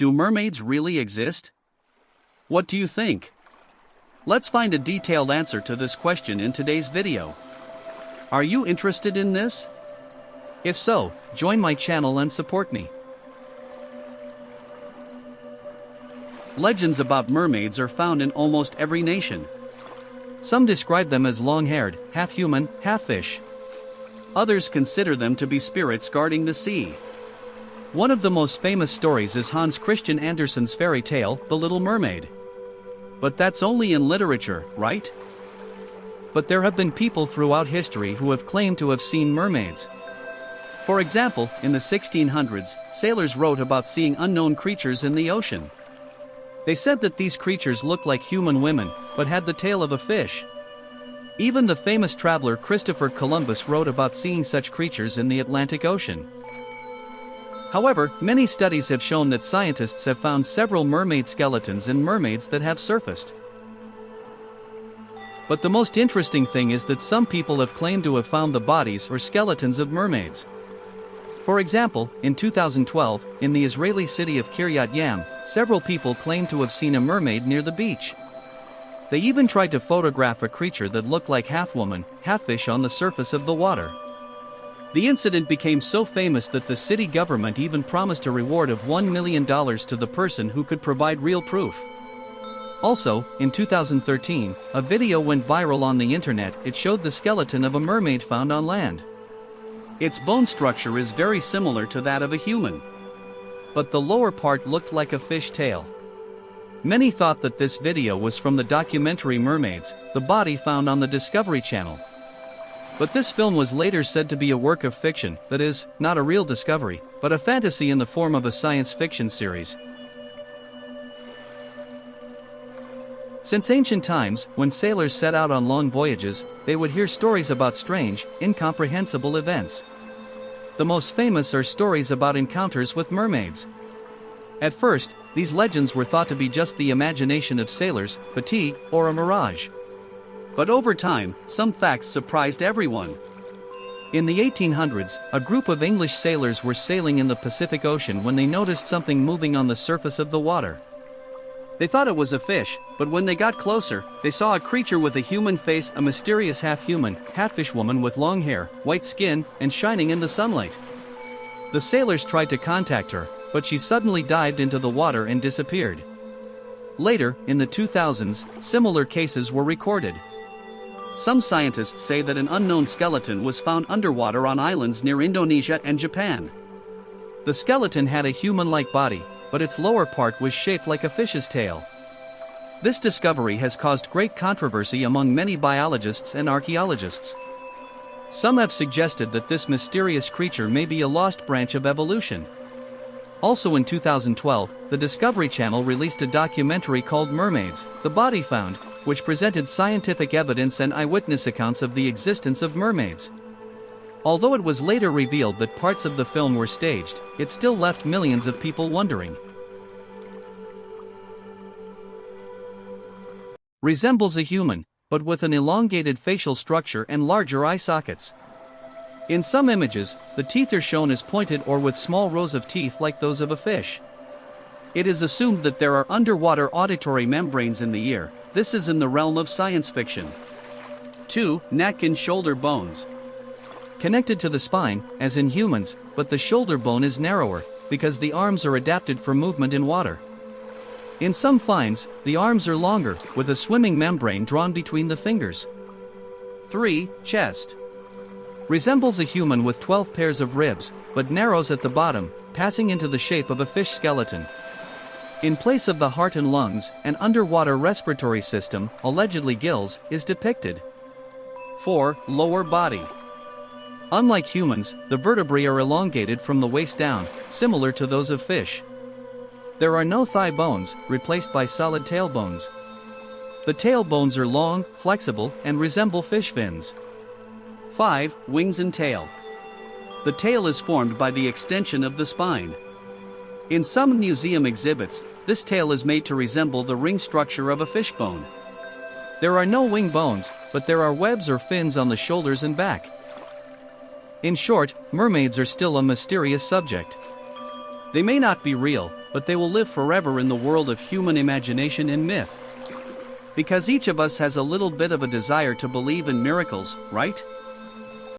Do mermaids really exist? What do you think? Let's find a detailed answer to this question in today's video. Are you interested in this? If so, join my channel and support me. Legends about mermaids are found in almost every nation. Some describe them as long-haired, half-human, half-fish. Others consider them to be spirits guarding the sea. One of the most famous stories is Hans Christian Andersen's fairy tale, The Little Mermaid. But that's only in literature, right? But there have been people throughout history who have claimed to have seen mermaids. For example, in the 1600s, sailors wrote about seeing unknown creatures in the ocean. They said that these creatures looked like human women, but had the tail of a fish. Even the famous traveler Christopher Columbus wrote about seeing such creatures in the Atlantic Ocean. However, many studies have shown that scientists have found several mermaid skeletons and mermaids that have surfaced. But the most interesting thing is that some people have claimed to have found the bodies or skeletons of mermaids. For example, in 2012, in the Israeli city of Kiryat Yam, several people claimed to have seen a mermaid near the beach. They even tried to photograph a creature that looked like half-woman, half-fish on the surface of the water. The incident became so famous that the city government even promised a reward of $1 million to the person who could provide real proof. Also, in 2013, a video went viral on the internet. It showed the skeleton of a mermaid found on land. Its bone structure is very similar to that of a human. But the lower part looked like a fish tail. Many thought that this video was from the documentary Mermaids, the body found on the Discovery Channel. But this film was later said to be a work of fiction, that is, not a real discovery, but a fantasy in the form of a science fiction series. Since ancient times, when sailors set out on long voyages, they would hear stories about strange, incomprehensible events. The most famous are stories about encounters with mermaids. At first, these legends were thought to be just the imagination of sailors, fatigue, or a mirage. But over time, some facts surprised everyone. In the 1800s, a group of English sailors were sailing in the Pacific Ocean when they noticed something moving on the surface of the water. They thought it was a fish, but when they got closer, they saw a creature with a human face, a mysterious half-human, half-fish woman with long hair, white skin, and shining in the sunlight. The sailors tried to contact her, but she suddenly dived into the water and disappeared. Later, in the 2000s, similar cases were recorded. Some scientists say that an unknown skeleton was found underwater on islands near Indonesia and Japan. The skeleton had a human-like body, but its lower part was shaped like a fish's tail. This discovery has caused great controversy among many biologists and archaeologists. Some have suggested that this mysterious creature may be a lost branch of evolution. Also in 2012, the Discovery Channel released a documentary called Mermaids, The Body Found, which presented scientific evidence and eyewitness accounts of the existence of mermaids. Although it was later revealed that parts of the film were staged, it still left millions of people wondering. Resembles a human, but with an elongated facial structure and larger eye sockets. In some images, the teeth are shown as pointed or with small rows of teeth like those of a fish. It is assumed that there are underwater auditory membranes in the ear. This is in the realm of science fiction. 2. Neck and shoulder bones. Connected to the spine, as in humans, but the shoulder bone is narrower, because the arms are adapted for movement in water. In some finds, the arms are longer, with a swimming membrane drawn between the fingers. 3. Chest. Resembles a human with 12 pairs of ribs, but narrows at the bottom, passing into the shape of a fish skeleton. In place of the heart and lungs, an underwater respiratory system, allegedly gills, is depicted. 4. Lower body. Unlike humans, the vertebrae are elongated from the waist down, similar to those of fish. There are no thigh bones, replaced by solid tailbones. The tailbones are long, flexible, and resemble fish fins. 5. Wings and tail. The tail is formed by the extension of the spine. In some museum exhibits, this tail is made to resemble the ring structure of a fish bone. There are no wing bones, but there are webs or fins on the shoulders and back. In short, mermaids are still a mysterious subject. They may not be real, but they will live forever in the world of human imagination and myth. Because each of us has a little bit of a desire to believe in miracles, right?